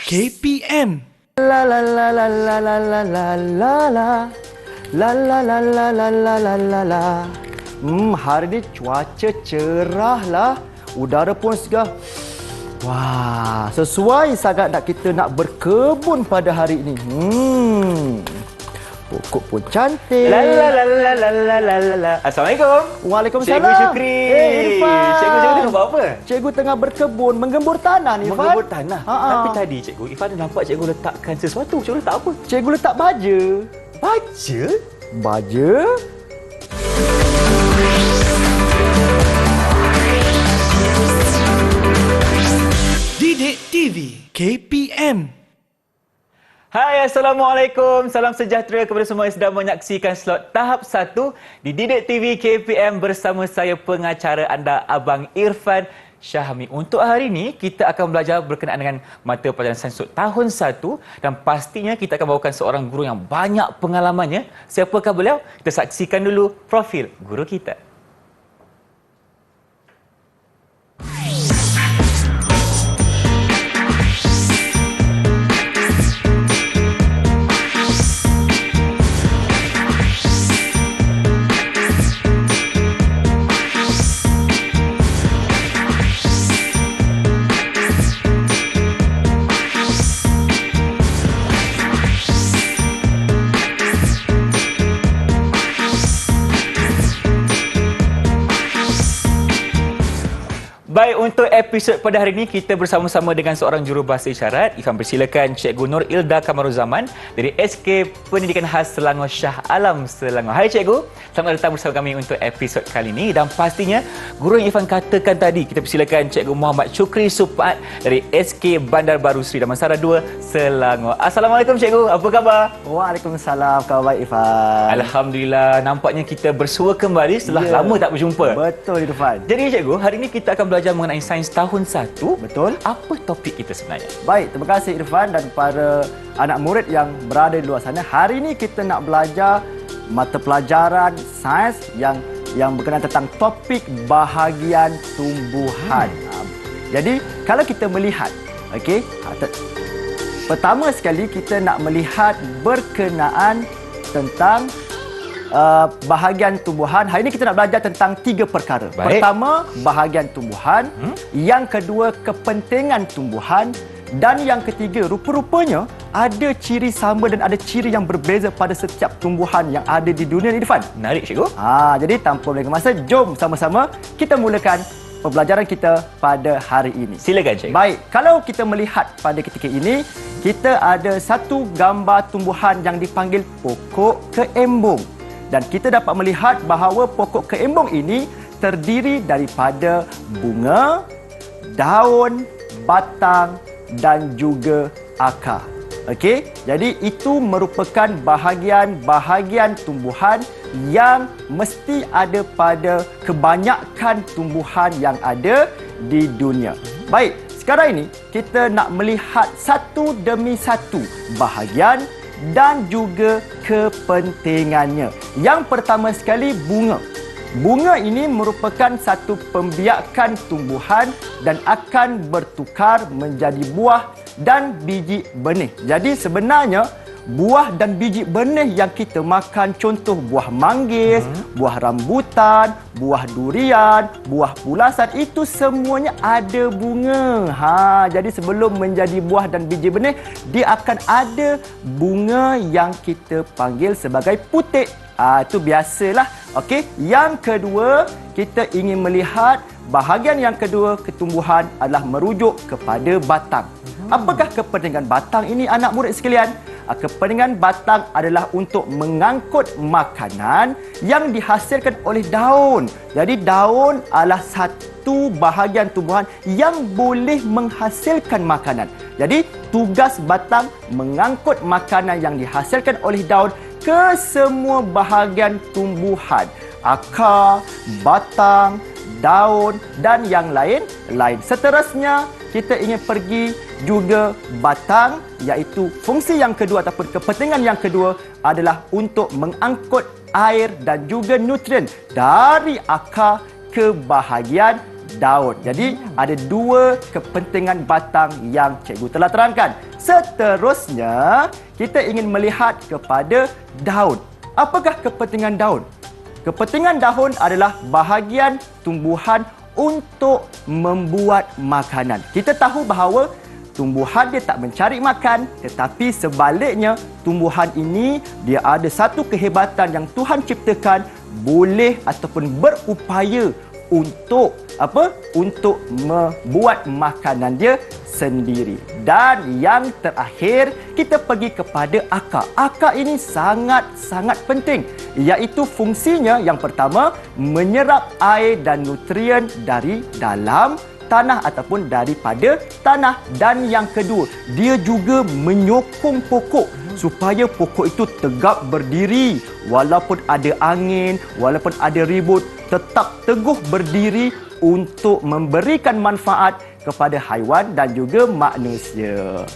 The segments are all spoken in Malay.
KPM. La la la la la la la la la la la la la la la la la la la. Hari ni cuaca cerah lah. Udara pun segar. Wah, sesuai sangat kita nak berkebun pada hari ini. Pokok pun cantik. La la la la la la la la. Assalamualaikum. Waalaikumsalam. Cikgu Syukri. Irfan. Cikgu tengah buat apa? Cikgu tengah berkebun, menggembur tanah ni, Irfan. Menggembur tanah. Ha-ha. Tapi tadi cikgu Irfan ada nampak cikgu letakkan sesuatu. Cikgu letak apa? Cikgu letak baja. Baja? Baja? Didik TV KPM. Hai, Assalamualaikum. Salam sejahtera kepada semua yang sedang menyaksikan slot tahap 1 di Didik TV KPM bersama saya pengacara anda Abang Irfan Syahami. Untuk hari ini, kita akan belajar berkenaan dengan mata pelajaran sains untuk tahun 1 dan pastinya kita akan bawakan seorang guru yang banyak pengalamannya. Siapakah beliau? Kita saksikan dulu profil guru kita. Baik, untuk episod pada hari ini kita bersama-sama dengan seorang jurubahasa isyarat. Ifan persilakan Cikgu Nur Ilda Kamaruzaman dari SK Pendidikan Khas Selangor Shah Alam Selangor. Hai Cikgu, selamat datang bersama kami untuk episod kali ini dan pastinya guru yang Ifan katakan tadi, kita persilakan Cikgu Muhammad Syukri Supaat dari SK Bandar Baru Seri Damansara 2 Selangor. Assalamualaikum Cikgu, apa khabar? Waalaikumsalam, khabar baik Irfan. Alhamdulillah, nampaknya kita bersua kembali setelah lama tak berjumpa. Betul Irfan. Jadi Cikgu, hari ini kita akan belajar mengenai sains tahun 1. Betul. Apa topik kita sebenarnya? Baik, terima kasih Irfan dan para anak murid yang berada di luar sana. Hari ini kita nak belajar mata pelajaran sains yang berkenaan tentang topik bahagian tumbuhan. Jadi, kalau kita melihat, okey, pertama sekali kita nak melihat berkenaan tentang bahagian tumbuhan. Hari ini kita nak belajar tentang 3 perkara. Baik. Pertama, bahagian tumbuhan. Yang kedua, kepentingan tumbuhan. Dan yang ketiga, rupa-rupanya ada ciri sama dan ada ciri yang berbeza pada setiap tumbuhan yang ada di dunia ni, Irfan. Menarik, Cikgu. Jadi tanpa melengah masa, jom sama-sama kita mulakan pembelajaran kita pada hari ini. Silakan, Cikgu. Baik, kalau kita melihat pada ketika ini, kita ada satu gambar tumbuhan yang dipanggil pokok keembung. Dan kita dapat melihat bahawa pokok keembung ini terdiri daripada bunga, daun, batang dan juga akar. Okey, jadi itu merupakan bahagian-bahagian tumbuhan yang mesti ada pada kebanyakan tumbuhan yang ada di dunia. Baik, sekarang ini kita nak melihat satu demi satu bahagian dan juga kepentingannya. Yang pertama sekali, bunga. Bunga ini merupakan satu pembiakan tumbuhan dan akan bertukar menjadi buah dan biji benih. Jadi sebenarnya buah dan biji benih yang kita makan, contoh buah manggis, buah rambutan, buah durian, buah pulasan, itu semuanya ada bunga. Jadi sebelum menjadi buah dan biji benih, dia akan ada bunga yang kita panggil sebagai putik. Itu biasalah. Okey, yang kedua, kita ingin melihat bahagian yang kedua ketumbuhan adalah merujuk kepada batang. Apakah kepentingan batang ini, anak murid sekalian? Kepentingan batang adalah untuk mengangkut makanan yang dihasilkan oleh daun. Jadi daun adalah satu bahagian tumbuhan yang boleh menghasilkan makanan. Jadi tugas batang mengangkut makanan yang dihasilkan oleh daun ke semua bahagian tumbuhan. Akar, batang, daun dan yang lain-lain. Seterusnya, kita ingin pergi juga batang, iaitu fungsi yang kedua ataupun kepentingan yang kedua adalah untuk mengangkut air dan juga nutrien dari akar ke bahagian daun. Jadi ada dua kepentingan batang yang cikgu telah terangkan. Seterusnya, kita ingin melihat kepada daun. Apakah kepentingan daun? Kepentingan daun adalah bahagian tumbuhan untuk membuat makanan. Kita tahu bahawa tumbuhan dia tak mencari makan, tetapi sebaliknya tumbuhan ini dia ada satu kehebatan yang Tuhan ciptakan, boleh ataupun berupaya untuk apa? Untuk membuat makanan dia sendiri. Dan yang terakhir, kita pergi kepada akar. Akar ini sangat-sangat penting, iaitu fungsinya yang pertama menyerap air dan nutrien dari dalam tanah ataupun daripada tanah, dan yang kedua dia juga menyokong pokok supaya pokok itu tegak berdiri walaupun ada angin, walaupun ada ribut, tetap teguh berdiri untuk memberikan manfaat kepada haiwan dan juga manusia.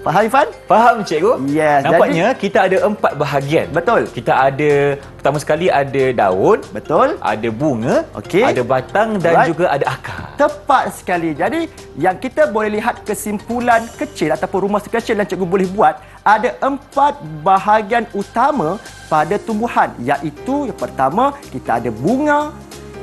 Faham, Irfan? Faham, cikgu? Yes. Nampaknya kita ada 4 bahagian. Betul. Kita ada, pertama sekali ada daun, Betul. ada bunga, Okey. ada batang dan Alright. juga ada akar. Tepat sekali. Jadi, yang kita boleh lihat kesimpulan kecil ataupun rumus kecil yang cikgu boleh buat, ada 4 bahagian utama pada tumbuhan, iaitu yang pertama, kita ada bunga,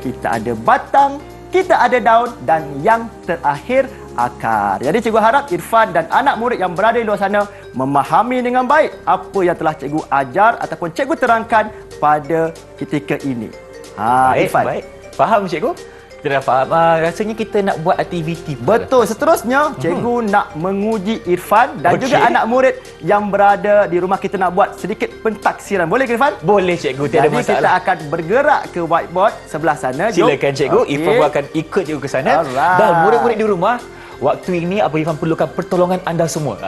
kita ada batang, kita ada daun, dan yang terakhir akar. Jadi cikgu harap Irfan dan anak murid yang berada di luar sana memahami dengan baik apa yang telah cikgu ajar ataupun cikgu terangkan pada ketika ini. Baik, Irfan. baik. Faham, cikgu? Kita dah faham. Rasanya kita nak buat aktiviti. Betul. Seterusnya, cikgu nak menguji Irfan dan Okey. juga anak murid yang berada di rumah. Kita nak buat sedikit pentaksiran. Boleh ke, Irfan? Boleh, cikgu. Tiada Jadi kita masalah. akan bergerak ke whiteboard sebelah sana. Jom. Silakan, cikgu. Okey. Irfan pun akan ikut cikgu ke sana. Alright. Dan murid-murid di rumah, waktu ini Abang Irfan perlukan pertolongan anda semua.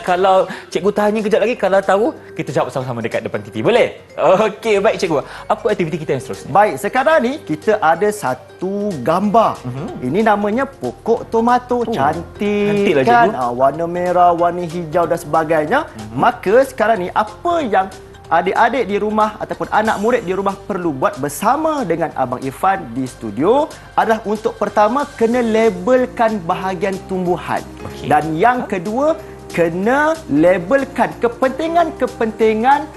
Kalau cikgu tanya kejap lagi, kalau tahu, kita jawab sama-sama dekat depan TV. Boleh? Okey, baik, cikgu. Apa aktiviti kita yang seterusnya? Baik, sekarang ni kita ada satu gambar. Ini namanya pokok tomato. Cantik cantiklah, kan? cikgu. Warna merah, warna hijau dan sebagainya. Maka sekarang ni apa yang adik-adik di rumah ataupun anak murid di rumah perlu buat bersama dengan Abang Irfan di studio adalah untuk pertama kena labelkan bahagian tumbuhan. Okey. Dan yang kedua kena labelkan kepentingan-kepentingan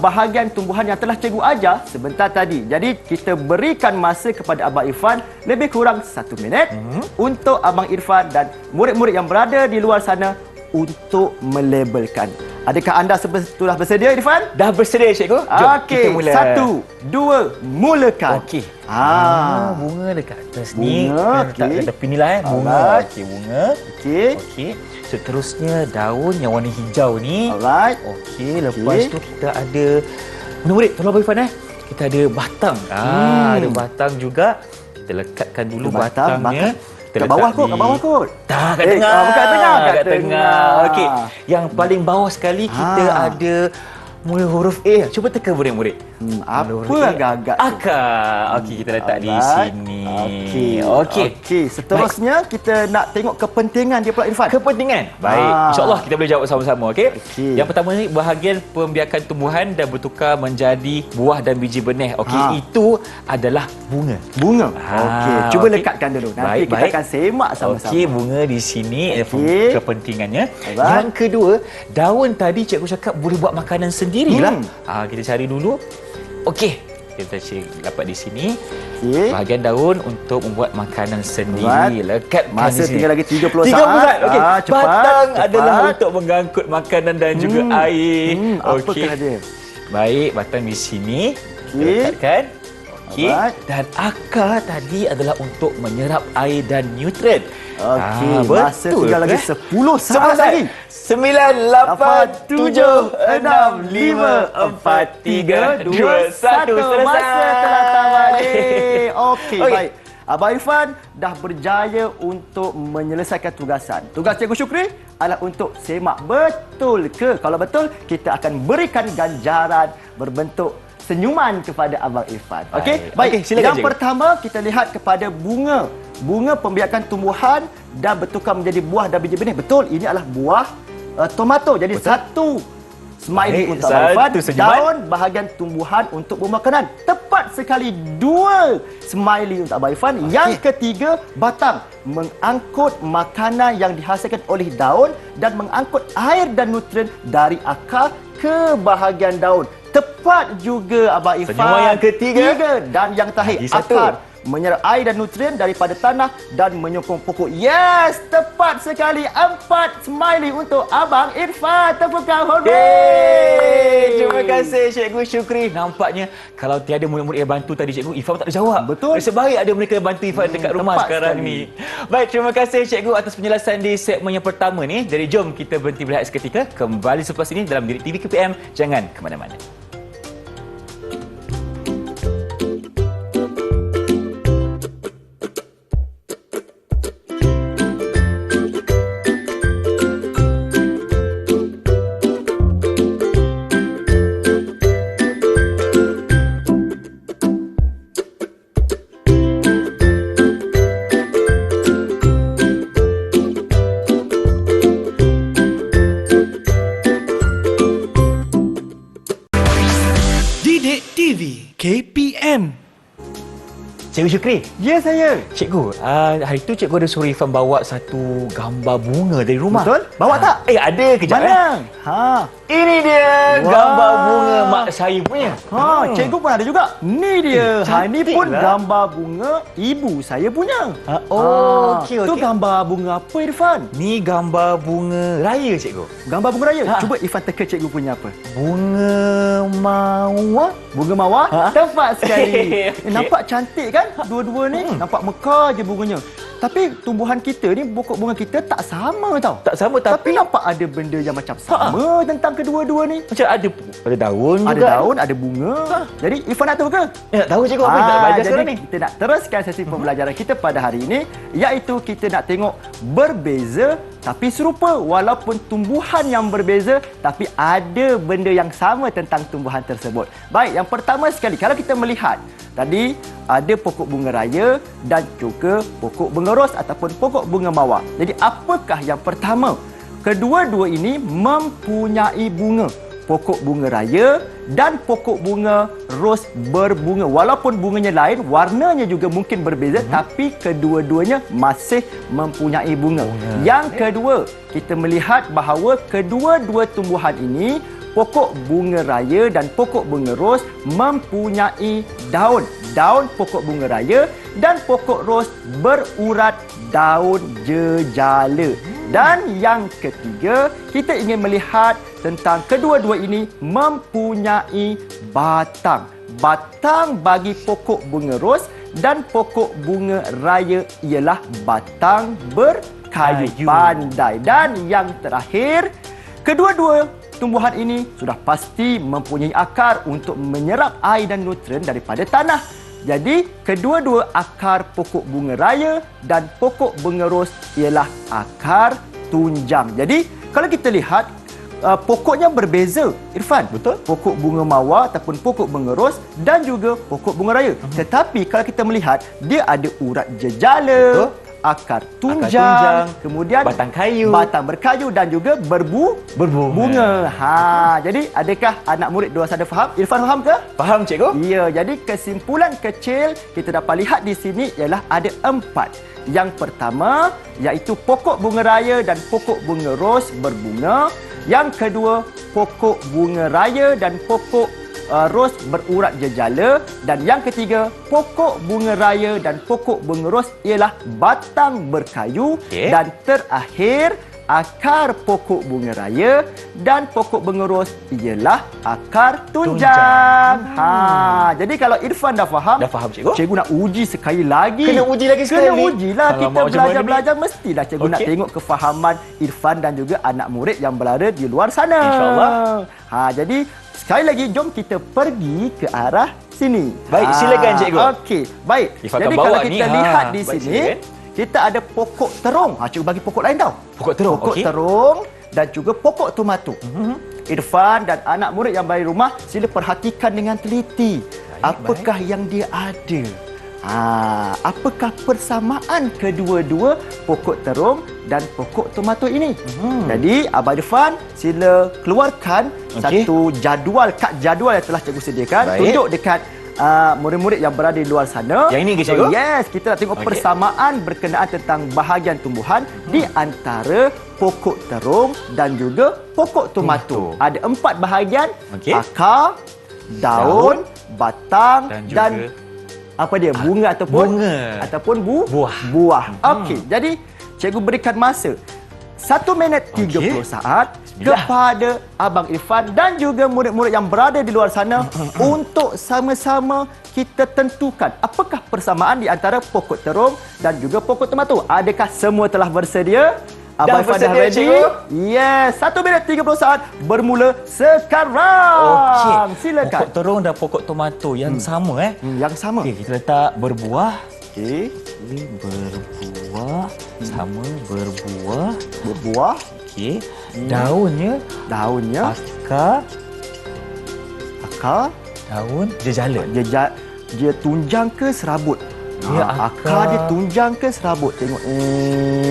bahagian tumbuhan yang telah cikgu ajar sebentar tadi. Jadi kita berikan masa kepada Abang Irfan lebih kurang 1 minit untuk Abang Irfan dan murid-murid yang berada di luar sana untuk melabelkan. Adakah anda sudah bersedia, Irfan? Dah bersedia, cikgu? Jom, kita Okey, mula. 1, 2, mulakan. Okey. Bunga dekat atas ni. Bunga, Kita okey. letak tepi ni lah. Bunga. Alright. Okey, bunga. Okey. Okey. Seterusnya daun yang warna hijau ni. Alright. Okey, lepas Okey. tu kita ada murid-murid, tolong Abang Irfan Kita ada batang. Ada batang juga. Kita lekatkan dulu Batang, batangnya. kat Kita bawah letak kot, kat bawah kot. Tak, kat Eh, tengah. bukan kat tengah, kat Kat tengah. Okey. Yang paling bawah sekali kita ada mula huruf A. Cuba teka murid-murid. Apa agak-agak tu? Akar. Okey, kita letak di Alright. sini. Okey. Okey. Okey, seterusnya kita nak tengok kepentingan dia pula, Irfan. Kepentingan. Baik. InsyaAllah kita boleh jawab sama-sama. Okey. Okey. Yang pertama ni bahagian pembiakan tumbuhan dan bertukar menjadi buah dan biji benih. Okey, itu adalah bunga. Bunga. Okey, cuba okey. lekatkan dulu. Nanti Baik, kita baik. akan semak sama-sama. Okey, bunga di sini Okey. kepentingannya. Alright. Yang kedua, daun tadi cikgu cakap boleh buat makanan sendirilah. Kita cari dulu. Okey, kita dapat di sini. Okey. Bahagian daun untuk membuat makanan sendiri. Alright. Lekatkan Masa di sini. tinggal lagi 30 30 saat. saat. Okey. Cepat, Batang cepat. adalah untuk mengangkut makanan dan juga air. Apakah dia? Baik, batang di sini. Kita Okey. lekatkan. Okey. Alright. Dan akar tadi adalah untuk menyerap air dan nutrien. Okey, masa tinggal lagi 10 saat lagi. 9, 8, 7, 6, 5, 4, 3, 2, 1. Masa telah tamat. Okey, Okey. baik. Abang Irfan dah berjaya untuk menyelesaikan tugasan. Tugas Cikgu Syukri adalah untuk semak betul ke. Kalau betul, kita akan berikan ganjaran berbentuk senyuman kepada Abang Irfan. Okey? Okey, silakan, Yang cikgu. pertama, kita lihat kepada bunga. Bunga pembiakan tumbuhan dan bertukar menjadi buah dan biji benih. Betul, ini adalah buah tomato. Jadi Betul. Smiley Baik, untuk Abang Irfan. satu senyuman. Daun bahagian tumbuhan untuk bermakanan. Tepat sekali 2 smiley untuk Abang Irfan. Yang ketiga, batang mengangkut makanan yang dihasilkan oleh daun dan mengangkut air dan nutrien dari akar ke bahagian daun. Tepat juga Abang Irfan. Senyuman yang ketiga. Dan yang terakhir, Lagi satu. akar menyerap air dan nutrien daripada tanah dan menyokong pokok. Yes, tepat sekali. 4 smiley untuk Abang Irfan. Tepukan hormat. Yeay! Terima kasih Cikgu Syukri. Nampaknya kalau tiada murid-murid yang bantu tadi Cikgu, Ifan tak ada jawab. Betul. Nasib baik ada mereka yang bantu Ifan dekat rumah tepat sekarang sekali. ni. Baik, terima kasih Cikgu atas penjelasan di segmen yang pertama ni. Jadi jom kita berhenti berehat seketika. Kembali selepas ini dalam Didik TV KPM. Jangan ke mana-mana. Didik TV KPM. Cikgu Syukri. Ya, saya. Cikgu, hari tu cikgu ada suruh Ifan bawa satu gambar bunga dari rumah. Betul? Bawa tak? Ada kejap. Mana? Ha. Ini dia Wah. gambar bunga mak saya punya. Cikgu pun ada juga. Ni dia. Ini cantik pun lah. gambar bunga ibu saya punya. Okey, Tu okey. gambar bunga apa, Irfan? Ni gambar bunga raya cikgu. Gambar bunga raya. Ha. Cuba Irfan teka cikgu punya apa? Bunga mawar. Bunga mawar? Ha? Tepat sekali. Okey. Nampak cantik kan? Dua-dua ni. Nampak mekar je bunganya. Tapi tumbuhan kita ni, pokok bunga kita tak sama tau. Tak sama Tapi tapi nampak ada benda yang macam sama tentang kedua-dua ni. macam ada daun Ada juga. daun, ada bunga. Jadi Irfan nak tahu ke? Nak tahu cikgu apa yang tak belajar jadi sekarang ni? kita nak teruskan sesi pembelajaran kita pada hari ini, iaitu kita nak tengok berbeza tapi serupa. Walaupun tumbuhan yang berbeza tapi ada benda yang sama tentang tumbuhan tersebut. Baik, yang pertama sekali kalau kita melihat tadi ada pokok bunga raya dan juga pokok bunga ros ataupun pokok bunga mawar. Jadi apakah yang pertama? Kedua-dua ini mempunyai bunga. Pokok bunga raya dan pokok bunga ros berbunga. Walaupun bunganya lain, warnanya juga mungkin berbeza, tapi kedua-duanya masih mempunyai bunga. Yang kedua, kita melihat bahawa kedua-dua tumbuhan ini, pokok bunga raya dan pokok bunga ros mempunyai daun. Daun pokok bunga raya dan pokok ros berurat daun jejala. Dan yang ketiga, kita ingin melihat tentang kedua-dua ini mempunyai batang. Batang bagi pokok bunga ros dan pokok bunga raya ialah batang berkayu Kayu. pandai. Dan yang terakhir, kedua-dua tumbuhan ini sudah pasti mempunyai akar untuk menyerap air dan nutrien daripada tanah. Jadi, kedua-dua akar pokok bunga raya dan pokok bunga ros ialah akar tunjang. Jadi, kalau kita lihat, pokoknya berbeza, Irfan. Betul. Pokok bunga mawar ataupun pokok bunga ros dan juga pokok bunga raya. Tetapi, kalau kita melihat, dia ada urat jejala, Betul. akar tunjang, tunjang, kemudian batang kayu. batang berkayu dan juga berbunga. Berbunga. Jadi adakah anak murid di luar sana faham? Irfan faham ke? Faham cikgu? Ya, jadi kesimpulan kecil kita dapat lihat di sini ialah ada 4. Yang pertama iaitu pokok bunga raya dan pokok bunga ros berbunga. Yang kedua, pokok bunga raya dan pokok ros berurat jejala. Dan yang ketiga, pokok bunga raya dan pokok bunga ros ialah batang berkayu. Okey. Dan terakhir, akar pokok bunga raya dan pokok bunga ros ialah akar tunjang. Jadi kalau Irfan dah faham, Dah faham cikgu? cikgu nak uji sekali lagi. Kena uji lagi sekali? Kena ujilah. Alamak, Kita macam mana belajar-belajar mestilah cikgu nak Okey. tengok kefahaman Irfan dan juga anak murid yang berada di luar sana. InsyaAllah. Jadi sekali lagi jom kita pergi ke arah sini. Baik, silakan, cikgu. Okey, baik. Irfan Jadi akan bawa kalau ni. kita lihat di Baik, sini, silakan. kita ada pokok terung. Cikgu bagi pokok lain tau. Pokok terung, Pokok okey. terung dan juga pokok tomato. Irfan dan anak murid yang berada di rumah, sila perhatikan dengan teliti. Apakah yang dia ada? Apakah persamaan kedua-dua pokok terung dan pokok tomato ini? Jadi Abang Irfan sila keluarkan satu kad jadual yang telah cikgu sediakan. Baik. Tunjuk dekat murid-murid yang berada di luar sana. Yang ini ke cikgu? Yes, kita nak tengok persamaan berkenaan tentang bahagian tumbuhan di antara pokok terung dan juga pokok tomato. Ada 4 bahagian, akar, daun, batang dan juga dan apa dia, bunga ataupun buah. Okey, jadi cikgu berikan masa 1 minit 30 saat kepada Abang Irfan dan juga murid-murid yang berada di luar sana untuk sama-sama kita tentukan apakah persamaan di antara pokok terung dan juga pokok tomato. Adakah semua telah bersedia? Abang Irfan dah ready? Yes, 1 minit 30 saat bermula sekarang. Silakan. Pokok terung dan pokok tomato yang sama Yang sama. Okey, kita letak berbuah. Okey. Berbuah. Sama berbuah. Berbuah. Okey. Daunnya. Akar. Daun. Dia jala. Dia tunjang ke serabut? Akar dia tunjang ke serabut? Tengok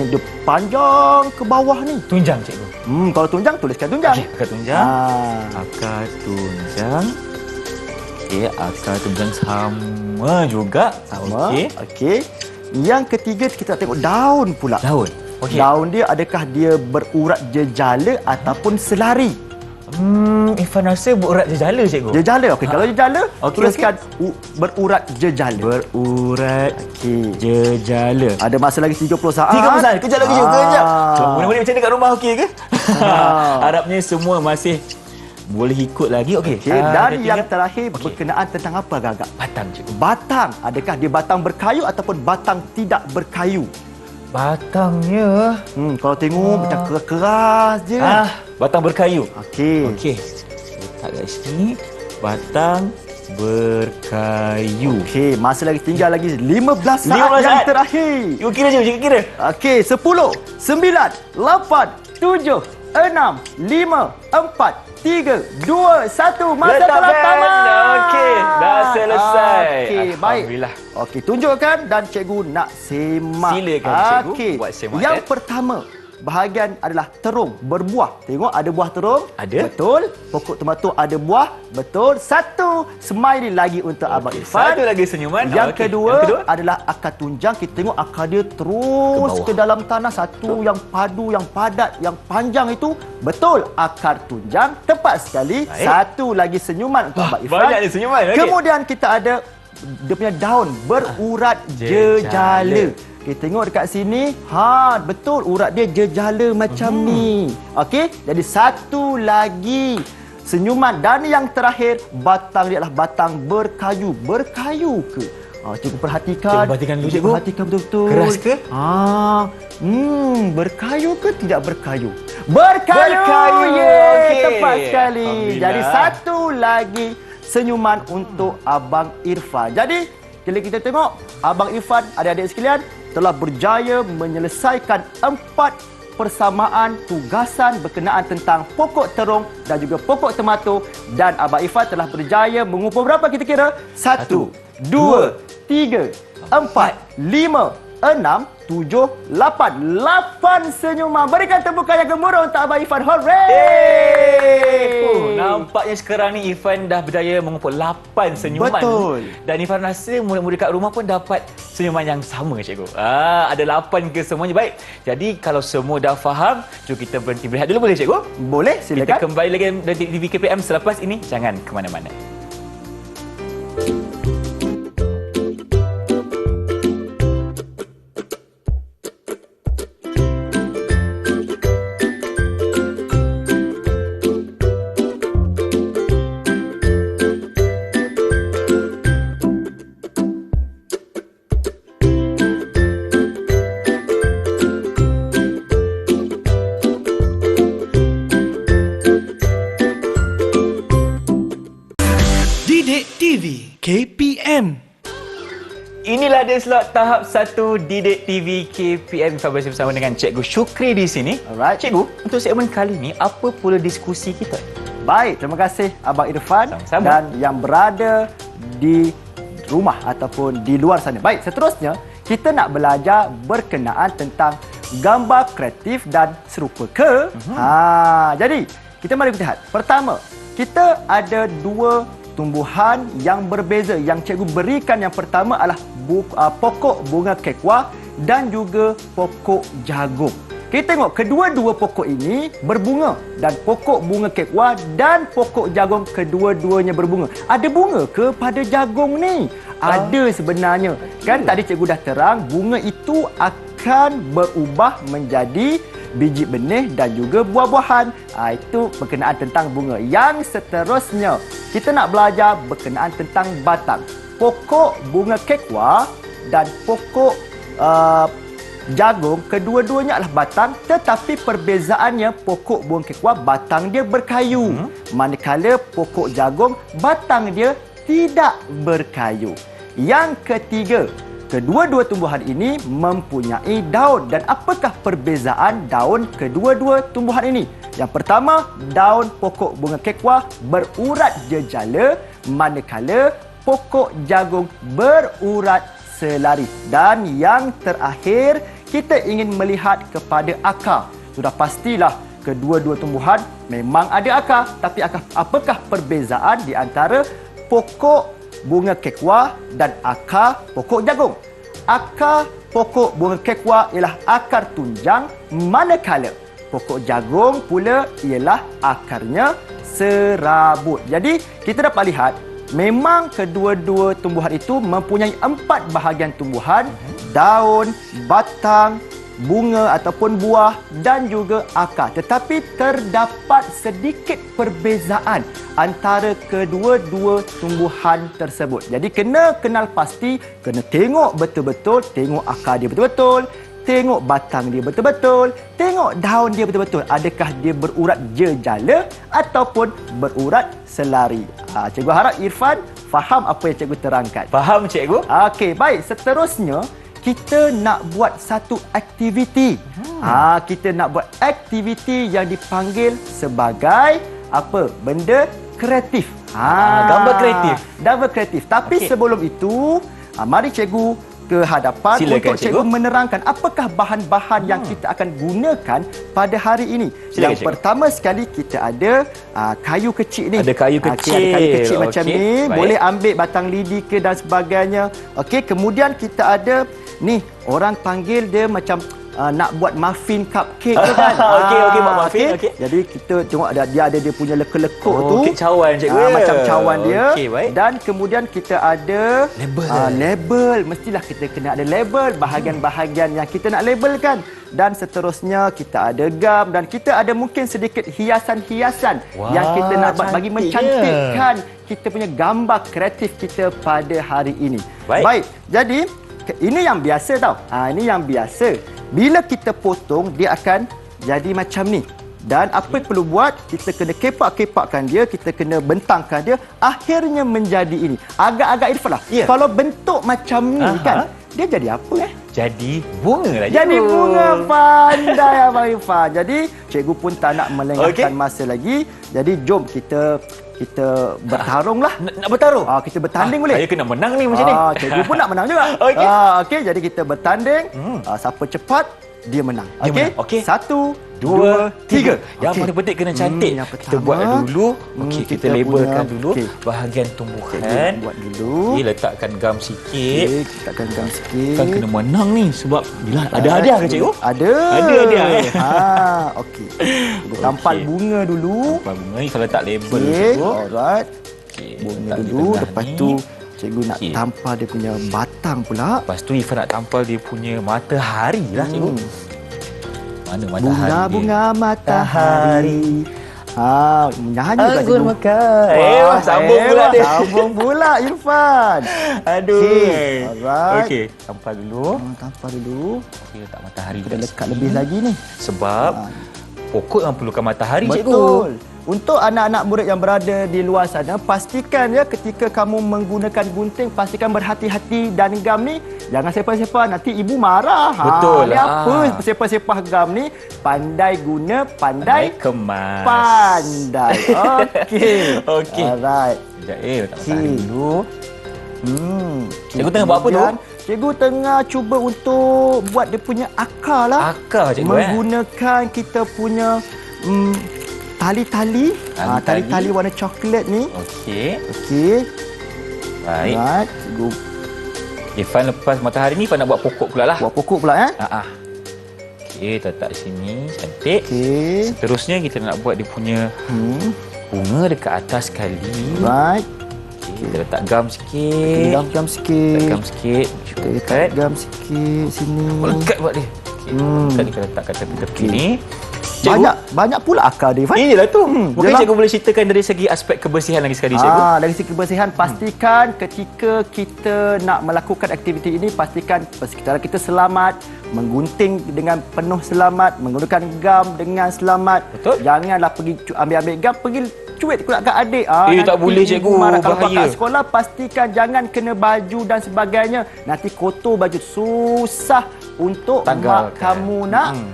dia panjang ke bawah ni. Tunjang, cikgu. Kalau tunjang tuliskan tunjang. Okey, akar tunjang. Akar tunjang. Okey, akar tunjang sama juga. Okey. Yang ketiga kita tengok daun pula. Daun. Okey. Daun dia adakah dia berurat jejala ataupun selari? Irfan rasa berurat jejala, cikgu. Jejala. Okey, kalau jejala tuliskan okey. berurat jejala. Berurat jejala. Ada masa lagi 30 saat. 30 saat. Kejap lagi, cikgu. Kejap. Murid-murid macam ni kat rumah okey ke? Harapnya semua masih boleh ikut lagi. Okey. Dan yang terakhir berkenaan tentang apa agak-agak? Batang, cikgu. Batang. Adakah dia batang berkayu ataupun batang tidak berkayu? Batangnya kalau tengok macam keras je. Batang berkayu. Okey. Letak kat sini. Batang berkayu. Okey, masa lagi tinggal lagi 15 saat 15 yang saat. terakhir. Cikgu kira je, cikgu kira. Okey, 10, 9, 8, 7, 6, 5, 4, 3, 2, 1. Masa Letak telah pen. tamat. Okey, dah selesai. Okey, baik. Alhamdulillah. Okey, tunjukkan dan cikgu nak semak. Silakan, cikgu. Okey. Buat semak, Yang pertama, bahagian adalah terung, berbuah. Tengok ada buah terung? Ada. Betul. Pokok tomato ada buah? Betul. 1 smiley lagi untuk Abang Irfan. Satu lagi senyuman. Yang kedua adalah akar tunjang. Kita tengok akar dia terus ke dalam tanah. Satu yang padu, yang padat, yang panjang itu. Betul, akar tunjang. Tepat sekali. Baik. Satu lagi senyuman untuk Abang Irfan. Banyak ni senyuman. Okey. Kemudian kita ada dia punya daun berurat jejala. Okey, tengok dekat sini. Betul, urat dia jejala macam ni. Okey, jadi satu lagi senyuman. Dan yang terakhir, batang dia adalah batang berkayu. Berkayu ke? Cikgu perhatikan. Cikgu perhatikan dulu, cikgu. Perhatikan betul-betul. Keras ke? Berkayu ke tidak berkayu? Berkayu! Okey. Tepat sekali. Alhamdulillah. Jadi satu lagi senyuman untuk Abang Irfan. Jadi, bila kita tengok, Abang Irfan, adik-adik sekalian, telah berjaya menyelesaikan 4 persamaan tugasan berkenaan tentang pokok terung dan juga pokok tomato. Dan Abang Irfan telah berjaya mengumpul berapa kita kira? 1, 2, 3, 4, 5, 6, 7, 8. 8 senyuman. Berikan tepukan yang gemuruh untuk Abang Irfan. Hooray! Nampaknya sekarang ni Irfan dah berjaya mengumpul 8 senyuman. Betul. Dan Irfan rasa murid-murid kat rumah pun dapat senyuman yang sama, cikgu. Ada 8 ke semuanya? Baik. Jadi kalau semua dah faham, jom kita berhenti berehat dulu, boleh, cikgu? Boleh, silakan. Kita kembali lagi di TV KPM selepas ini. Jangan ke mana-mana. Didik TV KPM. Inilah dia slot tahap 1 Didik TV KPM. Kita bersama dengan Cikgu Syukri di sini. Alright. Cikgu, untuk segmen kali ini, apa pula diskusi kita? Baik, terima kasih Abang Irfan. Sama-sama. Dan yang berada di rumah ataupun di luar sana. Baik, seterusnya kita nak belajar berkenaan tentang gambar kreatif dan serupa ke? Jadi, kita mari lihat. Pertama, kita ada dua tumbuhan yang berbeza. Yang cikgu berikan yang pertama adalah pokok bunga kekwa dan juga pokok jagung. Kita tengok kedua-dua pokok ini berbunga dan pokok bunga kekwa dan pokok jagung kedua-duanya berbunga. Ada bunga ke pada jagung ni? Ada sebenarnya. Kan tadi cikgu dah terang bunga itu akan berubah menjadi biji benih dan juga buah-buahan. Itu berkenaan tentang bunga. Yang seterusnya, kita nak belajar berkenaan tentang batang. Pokok bunga kekwa dan pokok jagung, kedua-duanya adalah batang, tetapi perbezaannya pokok bunga kekwa batang dia berkayu. Manakala pokok jagung batang dia tidak berkayu. Yang ketiga, kedua-dua tumbuhan ini mempunyai daun. Dan apakah perbezaan daun kedua-dua tumbuhan ini? Yang pertama, daun pokok bunga kekwa berurat jejala, manakala pokok jagung berurat selari. Dan yang terakhir, kita ingin melihat kepada akar. Sudah pastilah kedua-dua tumbuhan memang ada akar. Tapi apakah perbezaan di antara pokok bunga kekwa dan akar pokok jagung? Akar pokok bunga kekwa ialah akar tunjang, manakala pokok jagung pula ialah akarnya serabut. Jadi, kita dapat lihat memang kedua-dua tumbuhan itu mempunyai 4 bahagian tumbuhan: daun, batang, bunga ataupun buah dan juga akar. Tetapi terdapat sedikit perbezaan antara kedua-dua tumbuhan tersebut. Jadi kena kenal pasti, kena tengok betul-betul, tengok akar dia betul-betul, tengok batang dia betul-betul, tengok daun dia betul-betul. Adakah dia berurat jejala ataupun berurat selari? Cikgu harap Irfan faham apa yang cikgu terangkan. Faham, cikgu? Okey, baik. Seterusnya, kita nak buat satu aktiviti. Kita nak buat aktiviti yang dipanggil sebagai apa? Benda kreatif. Gambar kreatif. Gambar kreatif. Tapi sebelum itu, mari cikgu ke hadapan. Silakan, untuk cikgu menerangkan apakah bahan-bahan yang kita akan gunakan pada hari ini. Silakan, Yang cikgu. pertama sekali, kita ada kayu kecil ni. Ada kayu kecil. Ada kayu kecil macam ni. Baik. Boleh ambil batang lidi ke dan sebagainya. Okey, kemudian kita ada ni, orang panggil dia macam nak buat muffin cupcake tu kan. Okey, buat muffin, okey. Jadi kita tengok dia ada dia punya lekuk-lekuk tu. Kek cawan, cikgu. Macam cawan dia. Okey, baik. Dan kemudian kita ada Label. Label. Mestilah kita kena ada label bahagian-bahagian yang kita nak labelkan. Dan seterusnya kita ada gam dan kita ada mungkin sedikit hiasan-hiasan yang kita nak buat bagi cantiknya. mencantikkan kita punya gambar kreatif kita pada hari ini. Baik. Jadi ini yang biasa tau. Ini yang biasa. Bila kita potong, dia akan jadi macam ni. Dan apa yang perlu buat, kita kena kepak-kepakkan dia, kita kena bentangkan dia, akhirnya menjadi ini. Agak-agak Irfan lah. Ya. Kalau bentuk macam ni kan, dia jadi apa Jadi bunga lah, cikgu. Jadi bunga. Pandai Abang Irfan. Jadi cikgu pun tak nak melengahkan masa lagi. Jadi jom kita bertarung lah. Nak bertaruh? Kita bertanding boleh? Saya kena menang ni macam ni. Cikgu pun nak menang juga. Okey. Okey, jadi kita bertanding. Siapa cepat, dia menang. Dia Okey? menang. Okey. 1, 2, 3. Yang paling penting kena cantik. Yang Kita pertama, buat dulu. Okey, kita labelkan dulu okey. bahagian tumbuhan. Buat dulu. Okey, letakkan gam sikit. Okey, kita akan gam sikit. Kan kena menang ni sebab bila ada hadiah ke, cikgu? Ada. Ada hadiah, Okey. Kita tampal Okey. bunga dulu. Bunga ni kalau tak label, Okey, cikgu. alright. Okey, Bunga letak di dulu, tengah lepas ni. tu cikgu nak Okey. tampal dia punya batang pula. Lepas tu Ifan nak tampal dia punya matahari lah, cikgu. Mana matahari Bunga-bunga matahari. Nyanyi pula cikgu. Wah, sambung pula dia. Sambung pula Irfan. Aduh. Okey, alright. Okey, tampal dulu. Tampal dulu. Okey, letak matahari Kita kat lekat sini. lebih lagi ni. Sebab pokok yang perlukan matahari, cikgu. Betul. Untuk anak-anak murid yang berada di luar sana, pastikan ya ketika kamu menggunakan gunting, pastikan berhati-hati dan gam ni jangan sepah-sepah, nanti ibu marah. Betul. Ni apa sepah-sepah gam ni? Pandai guna, pandai kemas. pandai. Okey. Okey. Alright. Sekejap, letak matahari Okey. dulu. Cikgu tengah buat apa tu? Kemudian, cikgu tengah cuba untuk buat dia punya akar lah. Akar cikgu Menggunakan kita punya tali-tali. Tali-tali warna coklat ni. Okey. Okey. Baik. Right. Cikgu Irfan lepas matahari ni Irfan nak buat pokok pula lah. buat pokok pula Okey, letak sini. Cantik. Okey. Seterusnya kita nak buat dia punya bunga dekat atas sekali. Right. Okey, kita letak gam sikit. Gam sikit. Letak gam sikit. Kita letak gam sikit sini. Lekat buat dia. Okey, lekat kita letak kat tepi-tepi ni. Banyak pula akar dia, Irfan. Inilah tu. Mungkin Jelas. cikgu boleh ceritakan dari segi aspek kebersihan lagi sekali, cikgu. Dari segi kebersihan, pastikan ketika kita nak melakukan aktiviti ini, pastikan persekitaran kita selamat, menggunting dengan penuh selamat, menggunakan gam dengan selamat. Betul. Janganlah pergi ambil gam, pergi cuit pula kat adik. tak boleh, cikgu. Marah. Kalau Bahaya. kat sekolah, pastikan jangan kena baju dan sebagainya. Nanti kotor baju, susah untuk Tanggalkan. mak kamu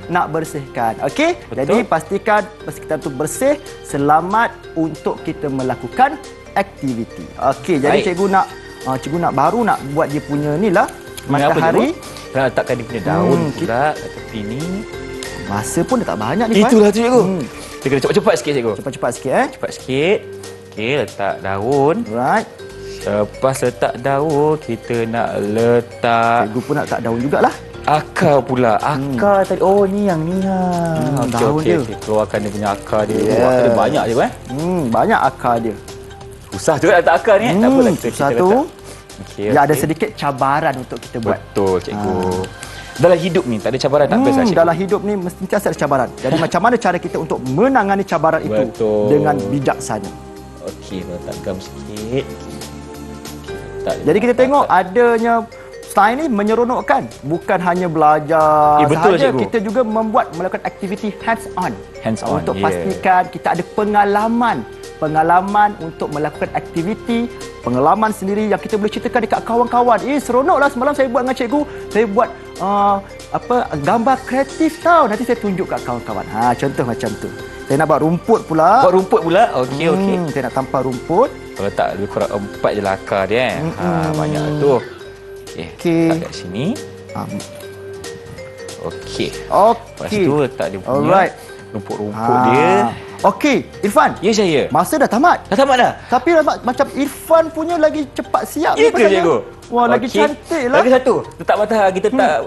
nak bersihkan. Okey? Jadi pastikan persekitaran itu bersih, selamat untuk kita melakukan aktiviti. Okey, jadi cikgu nak baru nak buat dia punya ni lah matahari. Nak letakkan dia punya daun pula kat tepi ni. Masa pun dah tak banyak ni, Pak. Itulah tu, cikgu. Kita kena cepat-cepat sikit, cikgu. Cepat-cepat sikit Cepat sikit. Okey, letak daun. Right. Lepas letak daun, kita nak letak Cikgu pun nak letak daun jugalah. akar pula. Akar tadi. Oh, ni yang ni lah. Daun dia. Okey. Keluarkan dia punya akar dia. Yeah. Akar dia banyak je, Banyak akar dia. Susah juga nak letak akar ni. Tak apalah, kita Susah letak. tu. Okey. Ya, ada sedikit cabaran untuk kita buat. Betul, cikgu. Dalam hidup ni tak ada cabaran, tak best lah, cikgu. Dalam hidup ni mesti ada cabaran. Jadi macam mana cara kita untuk menangani cabaran itu Betul. dengan bijaksana. Okey, letak gam sikit. Jadi kita tengok adanya style ni menyeronokkan. Bukan hanya belajar betul, sahaja, cikgu. kita juga melakukan aktiviti hands on. Hands on, Untuk yeah. pastikan kita ada pengalaman untuk melakukan aktiviti, pengalaman sendiri yang kita boleh ceritakan dekat kawan-kawan. Seronoklah semalam saya buat dengan cikgu. Saya buat gambar kreatif tau. Nanti saya tunjuk kat kawan-kawan. Contoh macam tu. Saya nak buat rumput pula. Buat rumput pula. Okey, okey. Saya nak tampal rumput. Kalau letak lebih kurang 4 je lah akar dia. Banyak tu. Okey. Okey. Letak kat sini. Okey. Lepas Okey. tu letak dia punya Alright. rumput-rumput dia. Okey, Irfan. Ya, saya. Masa dah tamat. Dah tamat dah? Tapi macam Irfan punya lagi cepat siap. Ya ni ke, pasal cikgu? Wah, lagi Okey. cantik lah. Lagi satu. Letak matahari. Kita tak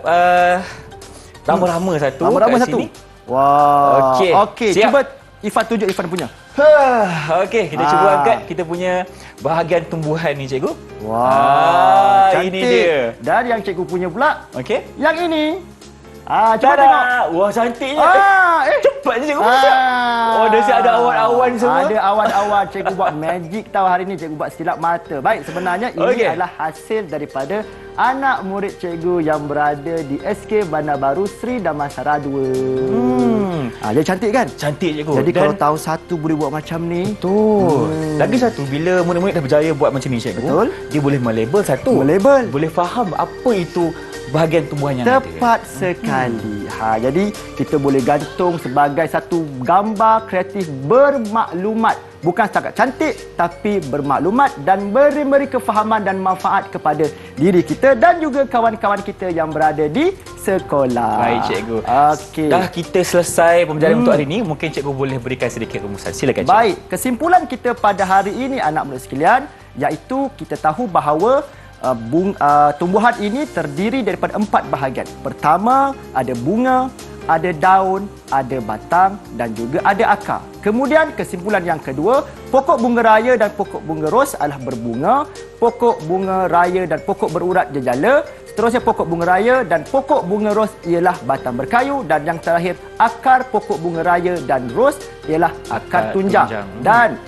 rama-rama satu. Rama-rama kat satu. sini. Wah. Okey. Okey, Siap. cuba Irfan tunjuk Irfan punya. Okey, kita cuba angkat kita punya bahagian tumbuhan ni, cikgu. Wah, cantik. Ini dia. Dan yang cikgu punya pula, Okey. yang ini. Cuba tengok. Wah, cantiknya. Cepat je, cikgu. Oh, dah siap ada awan-awan semua. Ada awan-awan. Cikgu buat magic tahu hari ni. Cikgu buat silap mata. Baik, sebenarnya ini adalah hasil daripada anak murid cikgu yang berada di SK Bandar Baru Sri Damansara 2. Dia cantik kan? Cantik, cikgu. Jadi kalau tahun satu boleh buat macam ni. Betul. Lagi satu, bila murid-murid dah berjaya buat macam ni, cikgu. Betul. Dia boleh melabel satu. Melabel. Boleh faham apa itu bahagian tumbuhan yang Tepat ada. sekali. Jadi kita boleh gantung sebagai satu gambar kreatif bermaklumat. Bukan setakat cantik, tapi bermaklumat dan memberi kefahaman dan manfaat kepada diri kita dan juga kawan-kawan kita yang berada di sekolah. Baik, cikgu. Okey. Dah kita selesai pembelajaran untuk hari ini. Mungkin cikgu boleh berikan sedikit rumusan. Silakan, cikgu. Baik, kesimpulan kita pada hari ini anak murid sekalian, iaitu kita tahu bahawa tumbuhan ini terdiri daripada 4 bahagian. Pertama, ada bunga, ada daun, ada batang dan juga ada akar. Kemudian kesimpulan yang kedua, pokok bunga raya dan pokok bunga ros adalah berbunga, pokok bunga raya dan pokok berurat jejala. Seterusnya pokok bunga raya dan pokok bunga ros ialah batang berkayu dan yang terakhir akar pokok bunga raya dan ros ialah akar tunjang. Dan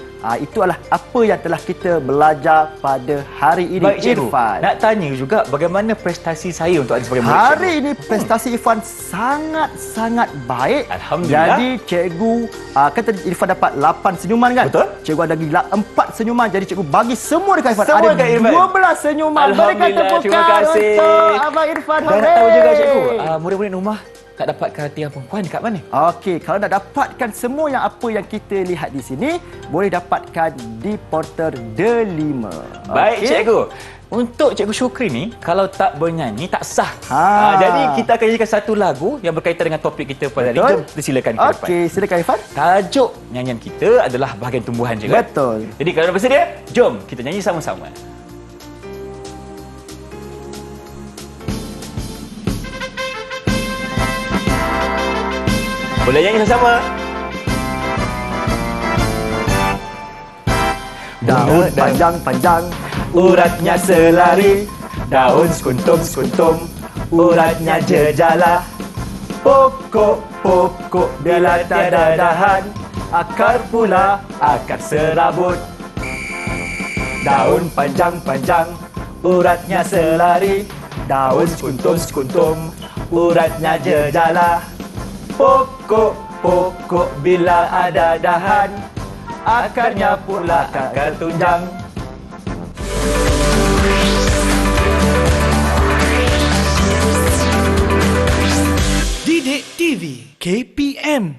itu adalah apa yang telah kita belajar pada hari ini. Baik, cikgu. Irfan. Nak tanya juga bagaimana prestasi saya untuk hari sebagai murid, Hari cikgu? ini prestasi Irfan sangat-sangat baik. Alhamdulillah. Jadi cikgu kan tadi Irfan dapat 8 senyuman kan? Betul. Cikgu ada lagi 4 senyuman. Jadi cikgu bagi semua dekat Irfan. Semua ada dekat Irfan. 12 senyuman. Berikan Alhamdulillah, tepukan terima kasih. untuk Abang Irfan. Dan nak tahu juga, cikgu, murid-murid rumah tak dapatkan hati yang perempuan dekat mana? Okey, kalau nak dapatkan semua yang apa yang kita lihat di sini, boleh dapatkan di portal The 5. Baik, cikgu. Untuk Cikgu Syukri ni, kalau tak bernyanyi, tak sah. Ha. Jadi kita akan nyanyikan satu lagu yang berkaitan dengan topik kita pada hari ini. Jom, silakan ke depan. Okey, silakan Irfan. Tajuk nyanyian kita adalah bahagian tumbuhan juga. Betul. Jadi kalau dah bersedia, jom kita nyanyi sama-sama. Boleh nyanyi sama-sama? Daun panjang-panjang, Uratnya selari, daun sekuntum-sekuntum, uratnya jejala. Pokok-pokok bila tiada dahan, akar pula akar serabut. Daun panjang-panjang, uratnya selari, daun sekuntum-sekuntum, uratnya jejala. Pokok-pokok bila ada dahan, akarnya pula akar tunjang. Didik TV KPM